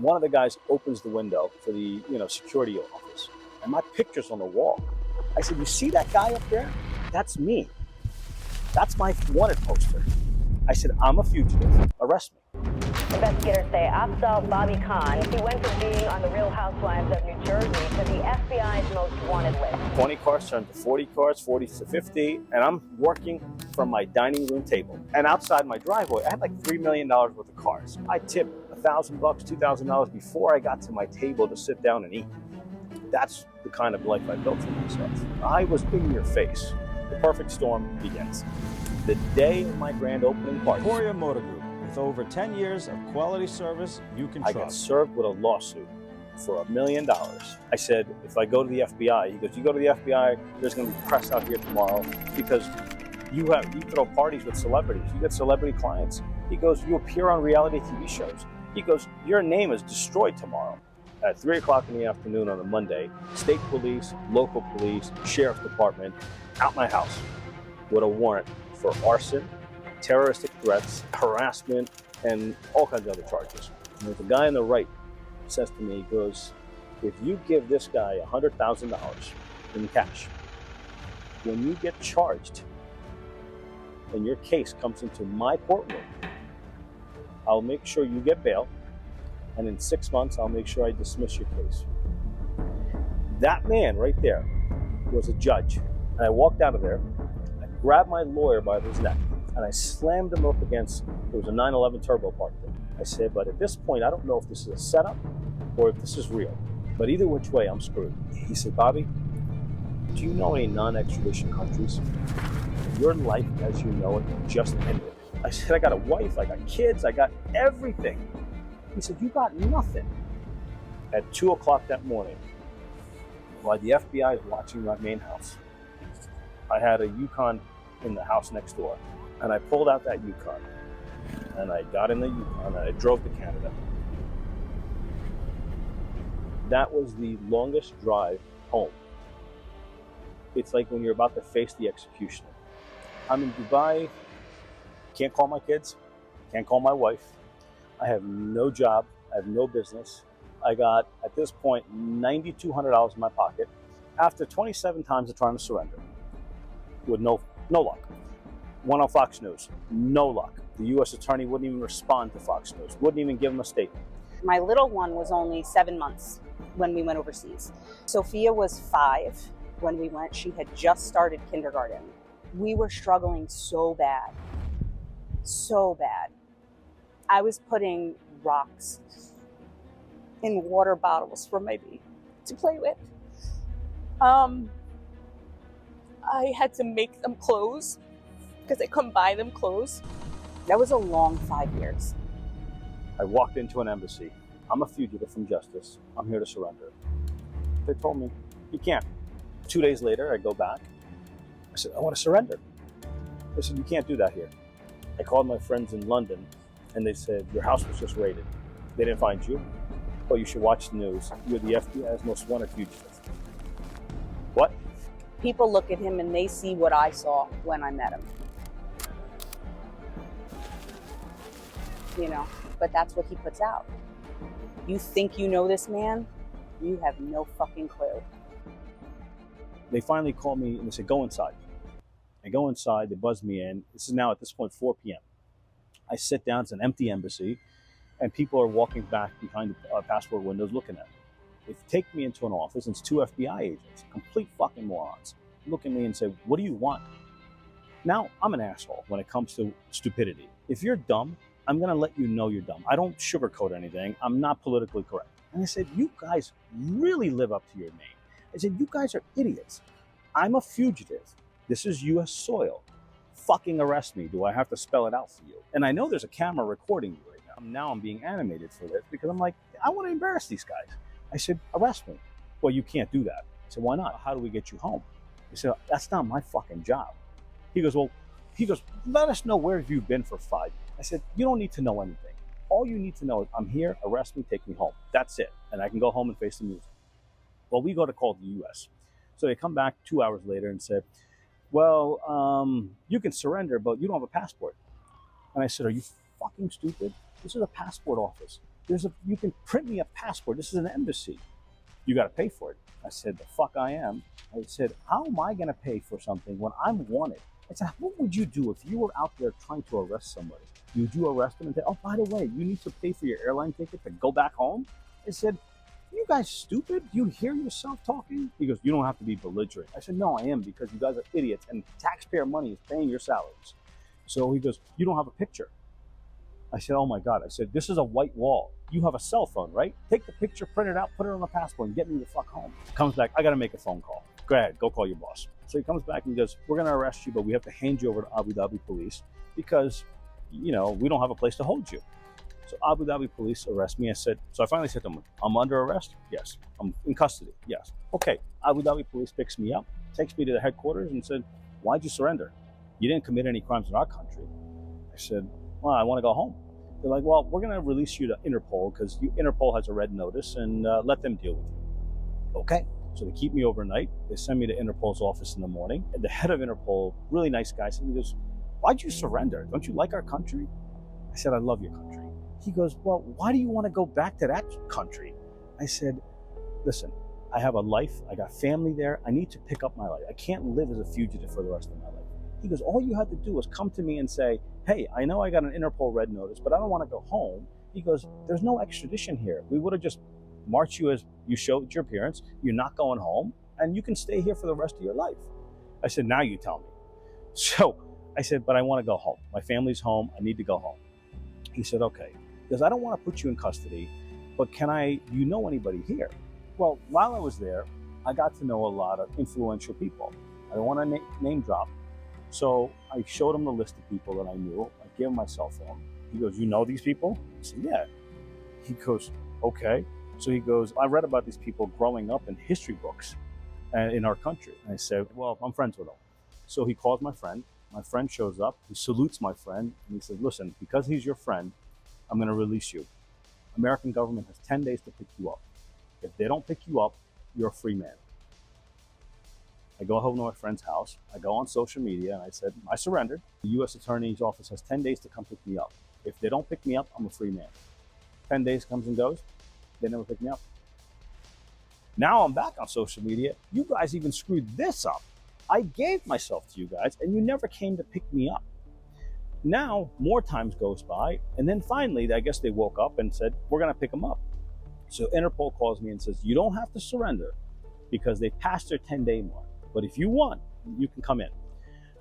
One of the guys opens the window for the security office, and my picture's on the wall. I said, "You see that guy up there? That's me. That's my wanted poster." I said, "I'm a fugitive. Arrest me." Investigators say Afzal Bobby Khan, he went from being on the Real Housewives of New Jersey to the FBI's most wanted list. 20 cars turned to 40 cars, 40 to 50, and I'm working from my dining room table. And outside my driveway, I had like $3 million worth of cars. I tipped $1,000, $2,000 before I got to my table to sit down and eat. That's the kind of life I built for myself. I was in your face. The perfect storm begins. The day of my grand opening party. Victoria Motor Group, with over 10 years of quality service you can trust. I got served with a lawsuit for $1 million. I said, if I go to the FBI, he goes, "You go to the FBI, there's going to be press out here tomorrow because you throw parties with celebrities. You get celebrity clients." He goes, "You appear on reality TV shows." He goes, "Your name is destroyed tomorrow." At 3 o'clock in the afternoon on a Monday, state police, local police, sheriff's department, out my house with a warrant for arson, terroristic threats, harassment, and all kinds of other charges. And the guy on the right says to me, he goes, "If you give this guy $100,000 in cash, when you get charged and your case comes into my courtroom, I'll make sure you get bail, and in 6 months, I'll make sure I dismiss your case." That man right there was a judge. And I walked out of there, I grabbed my lawyer by his neck, and I slammed him up against, there was a 911 Turbo parked there. I said, "But at this point, I don't know if this is a setup or if this is real. But either which way, I'm screwed." He said, "Bobby, do you know any non-extradition countries? Your life as you know it just ended." I said, "I got a wife, I got kids, I got everything." He said, "You got nothing." At 2 o'clock that morning, while the FBI is watching my main house, I had a Yukon in the house next door, and I pulled out that Yukon, and I got in the Yukon, and I drove to Canada. That was the longest drive home. It's like when you're about to face the executioner. I'm in Dubai, can't call my kids, can't call my wife. I have no job, I have no business. I got, at this point, $9,200 in my pocket after 27 times of trying to surrender with no luck. Went on Fox News, no luck. The U.S. attorney wouldn't even respond to Fox News, wouldn't even give him a statement. My little one was only 7 months when we went overseas. Sophia was 5 when we went. She had just started kindergarten. We were struggling so bad, so bad. I was putting rocks in water bottles for my baby to play with. I had to make them clothes because I couldn't buy them clothes. That was a long 5 years. I walked into an embassy. I'm a fugitive from justice. I'm here to surrender. They told me, "You can't." 2 days later, I go back. I said, "I want to surrender." They said, "You can't do that here." I called my friends in London, and they said, "Your house was just raided. They didn't find you. Well, you should watch the news. You're the FBI's most wanted fugitive." What? People look at him and they see what I saw when I met him. You know, but that's what he puts out. You think you know this man? You have no fucking clue. They finally called me and they said, "Go inside." I go inside, they buzz me in. This is now at this point 4 p.m. I sit down, it's an empty embassy, and people are walking back behind the passport windows looking at me. They take me into an office, and it's 2 FBI agents, complete fucking morons, look at me and say, "What do you want?" Now, I'm an asshole when it comes to stupidity. If you're dumb, I'm gonna let you know you're dumb. I don't sugarcoat anything. I'm not politically correct. And I said, "You guys really live up to your name." I said, "You guys are idiots. I'm a fugitive. This is U.S. soil. Fucking arrest me. Do I have to spell it out for you?" And I know there's a camera recording you right now. Now I'm being animated for this because I'm like, I want to embarrass these guys. I said, "Arrest me." "Well, you can't do that." I said, "Why not? How do we get you home?" He said, "That's not my fucking job." He goes, "Let us know where you've been for 5 years." I said, "You don't need to know anything. All you need to know is I'm here, arrest me, take me home. That's it. And I can go home and face the music." Well, we go to call the U.S. So they come back 2 hours later and say, "Well, you can surrender, but you don't have a passport." And I said, "Are you fucking stupid? This is a passport office. you can print me a passport. This is an embassy. You got to pay for it. I said, the fuck I am. I said, how am I going to pay for something when I'm wanted? I said, what would you do if you were out there trying to arrest somebody? Would you arrest them and say, oh, by the way, you need to pay for your airline ticket to go back home? I said, you guys stupid? Do you hear yourself talking? He goes, you don't have to be belligerent. I said, no, I am, because you guys are idiots and taxpayer money is paying your salaries. So he goes, you don't have a picture. I said, oh my God. I said, this is a white wall. You have a cell phone, right? Take the picture, print it out, put it on the passport, and get me the fuck home. Comes back, I got to make a phone call. Go ahead, go call your boss. So he comes back and goes, we're going to arrest you, but we have to hand you over to Abu Dhabi police because, we don't have a place to hold you. So Abu Dhabi police arrest me. So I finally said to them, I'm under arrest? Yes. I'm in custody? Yes. Okay. Abu Dhabi police picks me up, takes me to the headquarters and said, why'd you surrender? You didn't commit any crimes in our country. I said, well, I want to go home. They're like, well, we're going to release you to Interpol because Interpol has a red notice and let them deal with you. Okay. So they keep me overnight. They send me to Interpol's office in the morning. And the head of Interpol, really nice guy, said, he goes, why'd you surrender? Don't you like our country? I said, I love your country. He goes, well, why do you want to go back to that country? I said, listen, I have a life. I got family there. I need to pick up my life. I can't live as a fugitive for the rest of my life. He goes, all you had to do was come to me and say, hey, I know I got an Interpol red notice, but I don't want to go home. He goes, there's no extradition here. We would have just marched you as you showed your appearance. You're not going home, and you can stay here for the rest of your life. I said, now you tell me. So I said, but I want to go home. My family's home. I need to go home. He said, okay. Because I don't want to put you in custody, but do you know anybody here? Well, while I was there, I got to know a lot of influential people. I don't want to name drop. So I showed him the list of people that I knew. I gave him my cell phone. He goes, you know these people? I said, yeah. He goes, okay. So he goes, I read about these people growing up in history books in our country. And I said, well, I'm friends with them. So he calls my friend. My friend shows up. He salutes my friend. And he says, listen, because he's your friend, I'm going to release you. American government has 10 days to pick you up. If they don't pick you up, you're a free man. I go home to my friend's house. I go on social media and I said, I surrendered. The U.S. Attorney's Office has 10 days to come pick me up. If they don't pick me up, I'm a free man. 10 days comes and goes. They never pick me up. Now I'm back on social media. You guys even screwed this up. I gave myself to you guys and you never came to pick me up. Now, more times goes by, and then finally, I guess they woke up and said, we're going to pick them up. So Interpol calls me and says, you don't have to surrender because they passed their 10-day mark. But if you want, you can come in.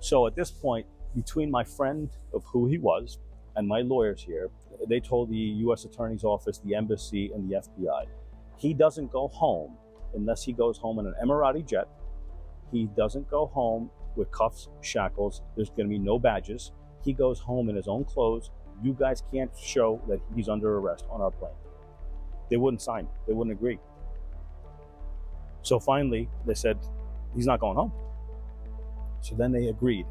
So at this point, between my friend of who he was and my lawyers here, they told the U.S. Attorney's Office, the embassy, and the FBI, he doesn't go home unless he goes home in an Emirati jet. He doesn't go home with cuffs, shackles. There's going to be no badges. He goes home in his own clothes. You guys can't show that he's under arrest on our plane. They wouldn't sign. They wouldn't agree. So finally, they said, he's not going home. So then they agreed.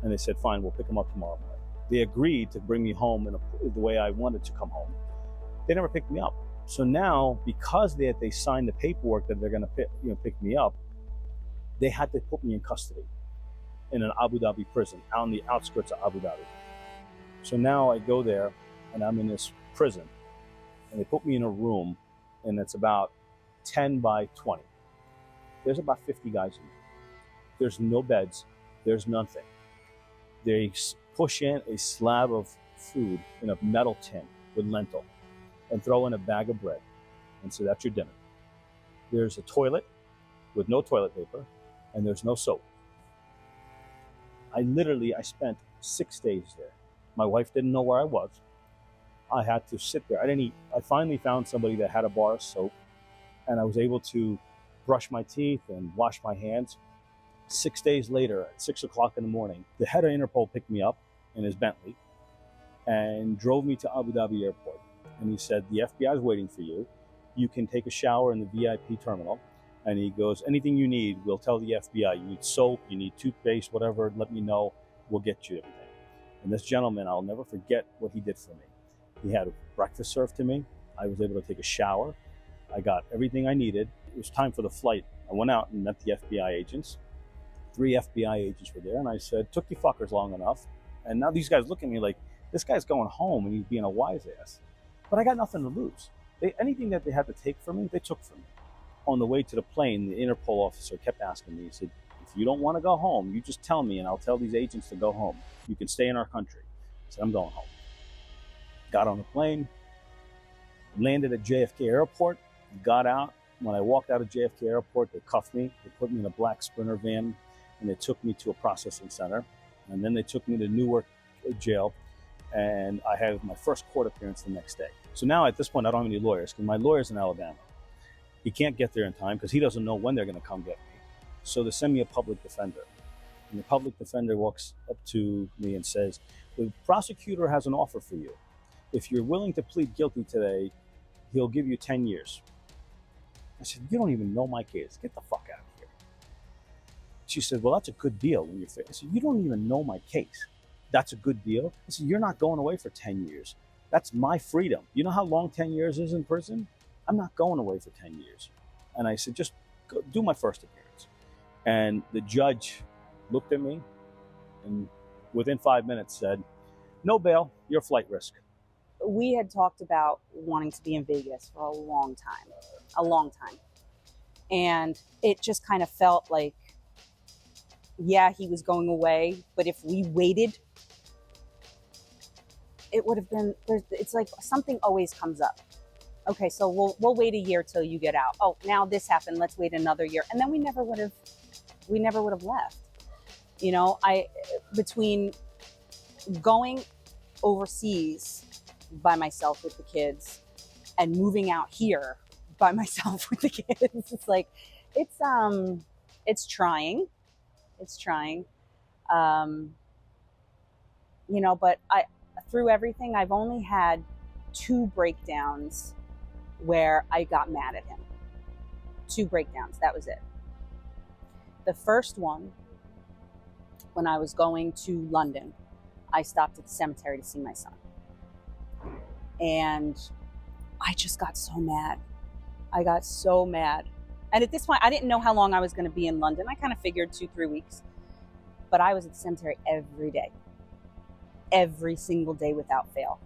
And they said, fine, we'll pick him up tomorrow morning. They agreed to bring me home in the way I wanted to come home. They never picked me up. So now, because they signed the paperwork that they're going to pick me up, they had to put me in custody in an Abu Dhabi prison, out on the outskirts of Abu Dhabi. So now I go there and I'm in this prison and they put me in a room and it's about 10 by 20. There's about 50 guys in there. There's no beds. There's nothing. They push in a slab of food in a metal tin with lentil and throw in a bag of bread and say, that's your dinner. There's a toilet with no toilet paper and there's no soap. I spent 6 days there. My wife didn't know where I was. I had to sit there. I didn't eat. I finally found somebody that had a bar of soap and I was able to brush my teeth and wash my hands. 6 days later, at 6 o'clock in the morning, the head of Interpol picked me up in his Bentley and drove me to Abu Dhabi airport. And he said, the FBI is waiting for you. You can take a shower in the VIP terminal. And he goes, anything you need, we'll tell the FBI. You need soap, you need toothpaste, whatever, let me know. We'll get you everything. And this gentleman, I'll never forget what he did for me. He had breakfast served to me. I was able to take a shower. I got everything I needed. It was time for the flight. I went out and met the FBI agents. 3 FBI agents were there. And I said, took you fuckers long enough. And now these guys look at me like, this guy's going home and he's being a wise ass. But I got nothing to lose. Anything that they had to take from me, they took from me. On the way to the plane, the Interpol officer kept asking me, he said, if you don't want to go home, you just tell me and I'll tell these agents to go home. You can stay in our country. I said, I'm going home. Got on the plane, landed at JFK Airport, got out. When I walked out of JFK Airport, they cuffed me. They put me in a black Sprinter van, and they took me to a processing center. And then they took me to Newark jail, and I had my first court appearance the next day. So now at this point, I don't have any lawyers, because my lawyer's in Alabama. He can't get there in time because he doesn't know when they're going to come get me. So they send me a public defender. And the public defender walks up to me and says, the prosecutor has an offer for you. If you're willing to plead guilty today, he'll give you 10 years. I said, you don't even know my case. Get the fuck out of here. She said, well, that's a good deal when you're fair. I said, you don't even know my case. That's a good deal? I said, you're not going away for 10 years. That's my freedom. You know how long 10 years is in prison? I'm not going away for 10 years. And I said, just go, do my first appearance. And the judge looked at me and within 5 minutes said, no bail, you're a flight risk. We had talked about wanting to be in Vegas for a long time. And it just kind of felt like, yeah, he was going away, but if we waited, it would have been, it's like something always comes up. Okay, so we'll wait a year till you get out. Oh, now this happened, let's wait another year. And then we never would have left. You know, between going overseas by myself with the kids and moving out here by myself with the kids, it's like, it's trying. It's trying. You know, but through everything, I've only had 2 breakdowns where I got mad at him. 2 breakdowns, that was it. The first one, when I was going to London, I stopped at the cemetery to see my son. And I just got so mad. I got so mad. And at this point, I didn't know how long I was going to be in London. I kind of figured 2-3 weeks. But I was at the cemetery every day. Every single day without fail.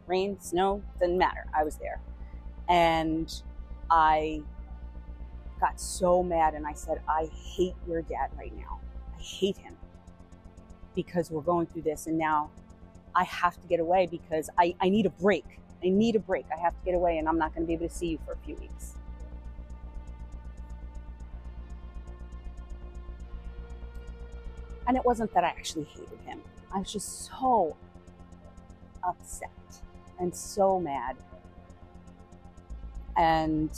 Rain, snow, didn't matter. I was there. And I got so mad and I said, I hate your dad right now. I hate him because we're going through this and now I have to get away because I need a break. I need a break. I have to get away and I'm not going to be able to see you for a few weeks. And it wasn't that I actually hated him. I was just so upset and so mad. And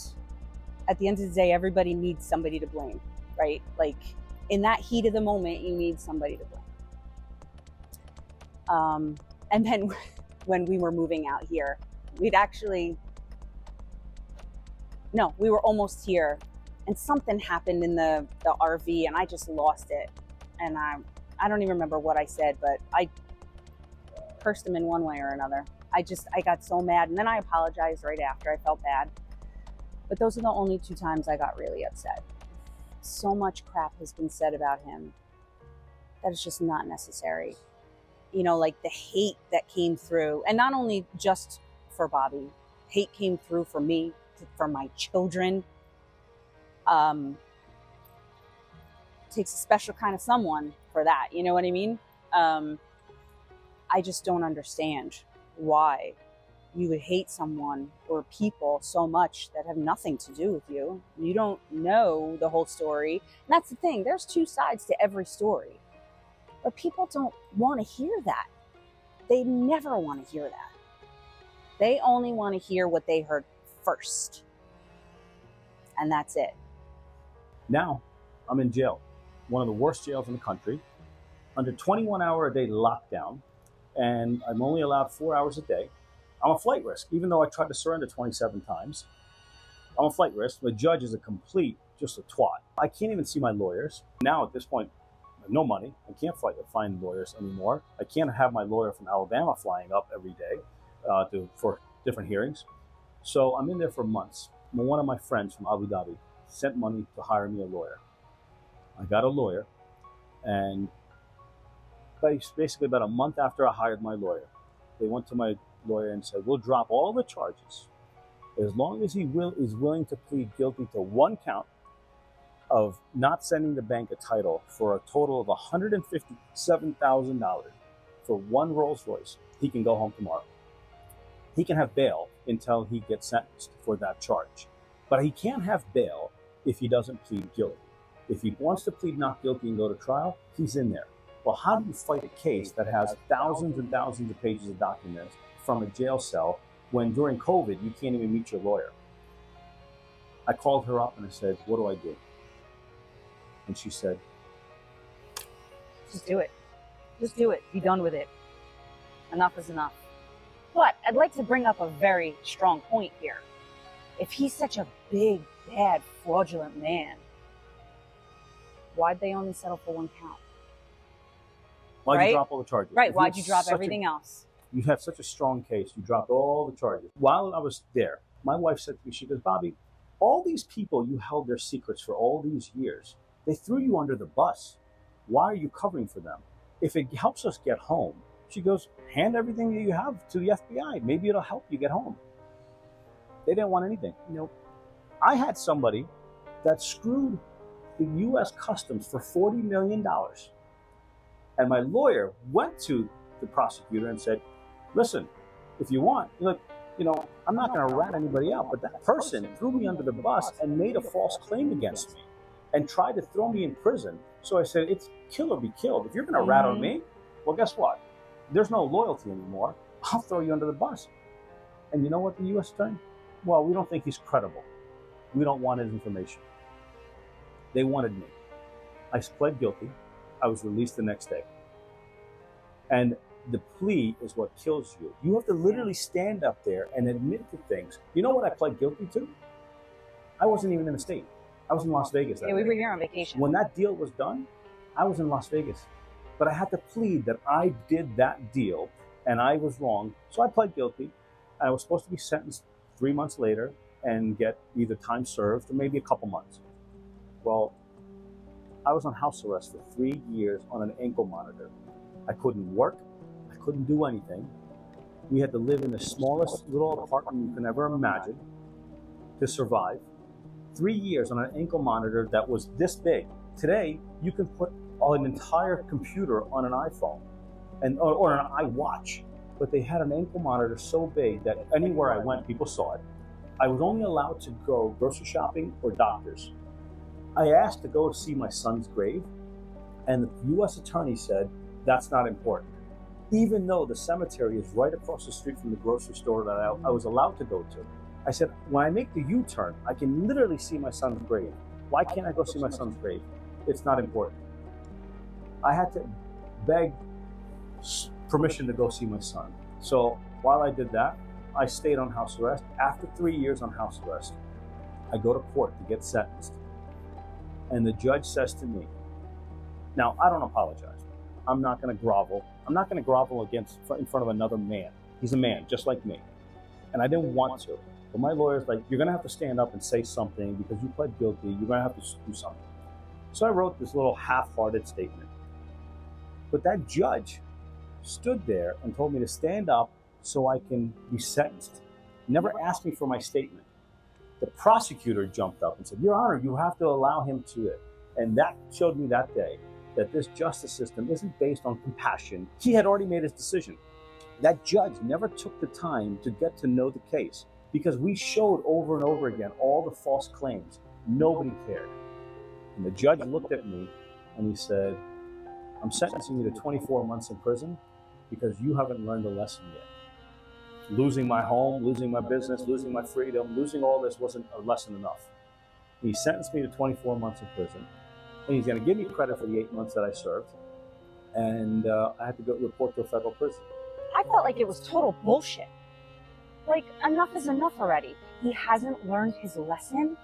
at the end of the day, everybody needs somebody to blame, right? Like in that heat of the moment, you need somebody to blame. And then when we were moving out here, we were almost here and something happened in the RV and I just lost it. And I don't even remember what I said, but I cursed him in one way or another. I got so mad and then I apologized right after. I felt bad. But those are the only 2 times I got really upset. So much crap has been said about him that it's just not necessary. You know, like the hate that came through, and not only just for Bobby, hate came through for me, for my children. Takes a special kind of someone for that. You know what I mean? I just don't understand why you would hate someone or people so much that have nothing to do with you. You don't know the whole story. And that's the thing. There's 2 sides to every story. But people don't want to hear that. They never want to hear that. They only want to hear what they heard first. And that's it. Now, I'm in jail. One of the worst jails in the country. Under 21-hour-a-day lockdown. And I'm only allowed 4 hours a day. I'm a flight risk, even though I tried to surrender 27 times. I'm a flight risk. The judge is just a twat. I can't even see my lawyers. Now, at this point, I have no money. I can't find lawyers anymore. I can't have my lawyer from Alabama flying up every day for different hearings. So I'm in there for months. One of my friends from Abu Dhabi sent money to hire me a lawyer. I got a lawyer, and basically about a month after I hired my lawyer, they went to my lawyer and said, we'll drop all the charges as long as he is willing to plead guilty to one count of not sending the bank a title for a total of $157,000 for one Rolls Royce. He can go home tomorrow. He can have bail until he gets sentenced for that charge. But he can't have bail if he doesn't plead guilty. If he wants to plead not guilty and go to trial, he's in there. Well, how do you fight a case that has thousands and thousands of pages of documents from a jail cell when during COVID you can't even meet your lawyer? I called her up and I said, what do I do? And she said, just do it. Just do it. Be done with it. Enough is enough. But I'd like to bring up a very strong point here. If he's such a big, bad, fraudulent man, why'd they only settle for one count? Why'd you drop all the charges? Right, why'd you drop everything else? You have such a strong case. You dropped all the charges. While I was there, my wife said to me, she goes, Bobby, all these people you held their secrets for all these years, they threw you under the bus. Why are you covering for them? If it helps us get home, she goes, hand everything that you have to the FBI. Maybe it'll help you get home. They didn't want anything. Nope. I had somebody that screwed the US Customs for $40 million. And my lawyer went to the prosecutor and said, listen, if you want, look, I'm not going to rat anybody out, but that person threw me under the bus and made a false claim against me and tried to throw me in prison. So I said, it's kill or be killed. If you're going to rat on me, well, guess what? There's no loyalty anymore. I'll throw you under the bus. And you know what the U.S. attorney? Well, we don't think he's credible. We don't want his information. They wanted me. I pled guilty. I was released the next day. And the plea is what kills you. You have to literally stand up there and admit to things. You know what I pled guilty to? I wasn't even in the state. I was in Las Vegas. Yeah, we were here on vacation. When that deal was done, I was in Las Vegas. But I had to plead that I did that deal and I was wrong. So I pled guilty. I was supposed to be sentenced 3 months later and get either time served or maybe a couple months. Well, I was on house arrest for 3 years on an ankle monitor. I couldn't work. I couldn't do anything. We had to live in the smallest little apartment you can ever imagine to survive. 3 years on an ankle monitor that was this big. Today, you can put an entire computer on an iPhone or an iWatch. But they had an ankle monitor so big that anywhere I went, people saw it. I was only allowed to go grocery shopping or doctors. I asked to go see my son's grave, and the U.S. attorney said, that's not important. Even though the cemetery is right across the street from the grocery store that I was allowed to go to. I said, when I make the U-turn, I can literally see my son's grave. Why can't I go see my son's grave? It's not important. I had to beg permission to go see my son. So while I did that, I stayed on house arrest. After 3 years on house arrest, I go to court to get sentenced. And the judge says to me, now I don't apologize. I'm not going to grovel. I'm not going to grovel in front of another man. He's a man just like me. And I didn't want to. But my lawyer's like, you're going to have to stand up and say something because you pled guilty. You're going to have to do something. So I wrote this little half-hearted statement. But that judge stood there and told me to stand up so I can be sentenced. Never asked me for my statement. The prosecutor jumped up and said, Your Honor, you have to allow him to it. And that showed me that day that this justice system isn't based on compassion. He had already made his decision. That judge never took the time to get to know the case because we showed over and over again all the false claims. Nobody cared. And the judge looked at me and he said, I'm sentencing you to 24 months in prison because you haven't learned a lesson yet. Losing my home, losing my business, losing my freedom, losing all this wasn't a lesson enough. He sentenced me to 24 months in prison, and he's going to give me credit for the 8 months that I served, and I had to go report to a federal prison. I felt like it was total bullshit. Like, enough is enough already. He hasn't learned his lesson.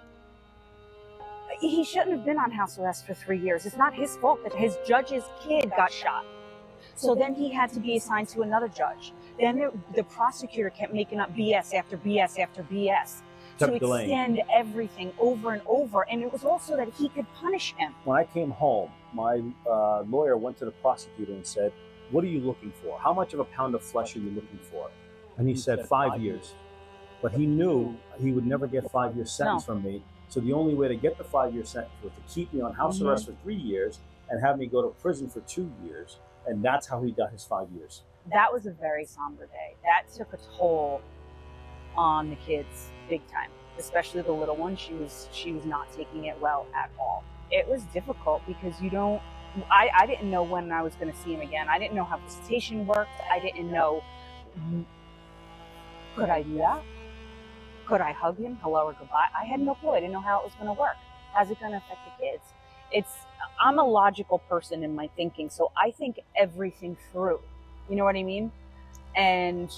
He shouldn't have been on house arrest for 3 years. It's not his fault that his judge's kid got shot. So then he had to be assigned to another judge. Then the prosecutor kept making up BS after BS after BS to extend everything over and over. And it was also that he could punish him. When I came home, my lawyer went to the prosecutor and said, what are you looking for? How much of a pound of flesh are you looking for? And he said 5 years. But he knew he would never get 5 year sentence from me. So the only way to get the 5 year sentence was to keep me on house arrest for 3 years and have me go to prison for 2 years. And that's how he got his 5 years. That was a very somber day. That took a toll on the kids big time, especially the little one. She was not taking it well at all. It was difficult because I didn't know when I was going to see him again. I didn't know how visitation worked. I didn't know, could I do that? Could I hug him, hello or goodbye? I had no clue. I didn't know how it was going to work. How's it going to affect the kids? I'm a logical person in my thinking, so I think everything through. You know what I mean? And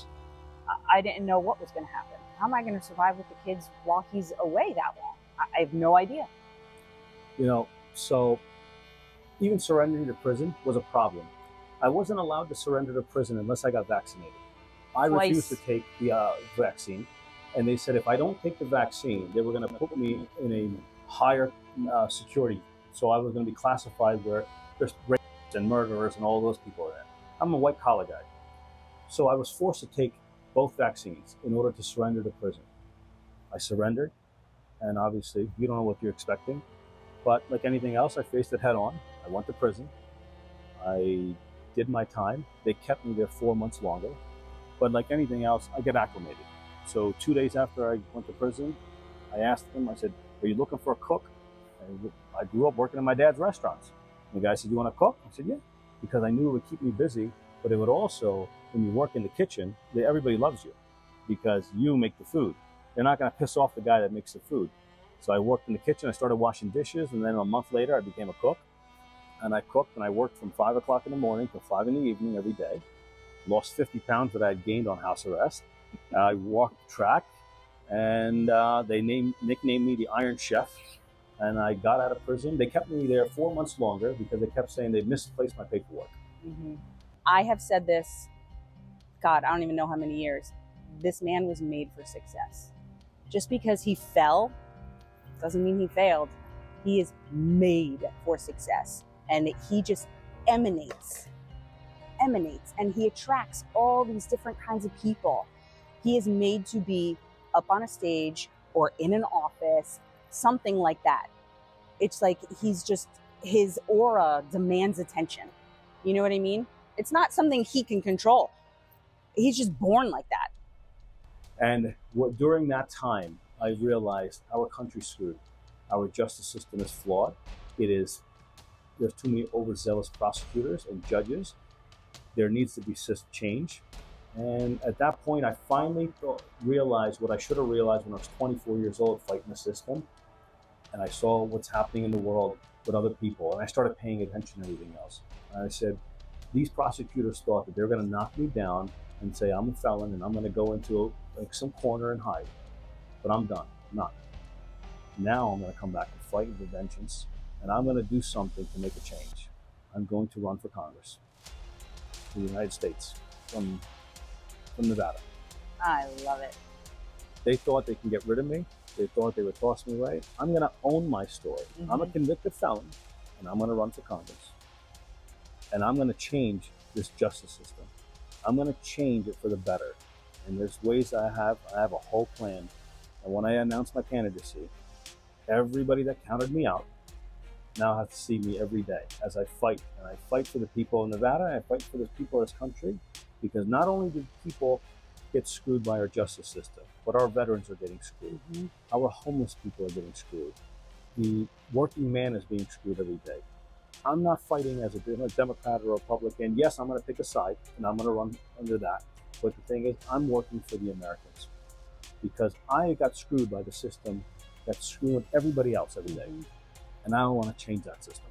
I didn't know what was going to happen. How am I going to survive with the kids while he's away that long? I have no idea. You know, so even surrendering to prison was a problem. I wasn't allowed to surrender to prison unless I got vaccinated. I refused to take the vaccine. And they said if I don't take the vaccine, they were going to put me in a higher security. So I was going to be classified where there's rapists and murderers and all those people are there. I'm a white collar guy. So I was forced to take both vaccines in order to surrender to prison. I surrendered, and obviously you don't know what you're expecting. But like anything else, I faced it head on. I went to prison. I did my time. They kept me there 4 months longer. But like anything else, I get acclimated. So 2 days after I went to prison, I asked them, I said, are you looking for a cook? And I grew up working in my dad's restaurants. And the guy said, you want to cook? I said, yeah, because I knew it would keep me busy, but it would also, when you work in the kitchen, everybody loves you because you make the food. They're not going to piss off the guy that makes the food. So I worked in the kitchen, I started washing dishes, and then a month later I became a cook. And I cooked and I worked from 5 o'clock in the morning till 5 in the evening every day. Lost 50 pounds that I had gained on house arrest. I walked the track, and they nicknamed me the Iron Chef. And I got out of prison. They kept me there 4 months longer because they kept saying they misplaced my paperwork. I have said this, God, I don't even know how many years. This man was made for success. Just because he fell doesn't mean he failed. He is made for success. And he just emanates, and he attracts all these different kinds of people. He is made to be up on a stage or in an office, something like that. It's like his aura demands attention. You know what I mean? It's not something he can control. He's just born like that. And during that time, I realized our country's screwed. Our justice system is flawed. There's too many overzealous prosecutors and judges. There needs to be change. And at that point, I finally realized what I should have realized when I was 24 years old fighting the system. And I saw what's happening in the world with other people. And I started paying attention to everything else. And I said, these prosecutors thought that they're going to knock me down and say I'm a felon and I'm going to go into some corner and hide. But I'm done. I'm not. Now I'm going to come back and fight with vengeance. And I'm going to do something to make a change. I'm going to run for Congress in the United States from Nevada. I love it. They thought they can get rid of me. They thought they would toss me away. I'm going to own my story. I'm a convicted felon, and I'm going to run for Congress. And I'm going to change this justice system. I'm going to change it for the better. And there's ways I have a whole plan. And when I announce my candidacy, everybody that counted me out now have to see me every day as I fight. And I fight for the people of Nevada, I fight for the people of this country, because not only do people get screwed by our justice system, but our veterans are getting screwed. Our homeless people are getting screwed. The working man is being screwed every day. I'm not fighting as a Democrat or Republican. Yes, I'm going to pick a side, and I'm going to run under that. But the thing is, I'm working for the Americans, because I got screwed by the system that's screwing everybody else every day. And I don't want to change that system.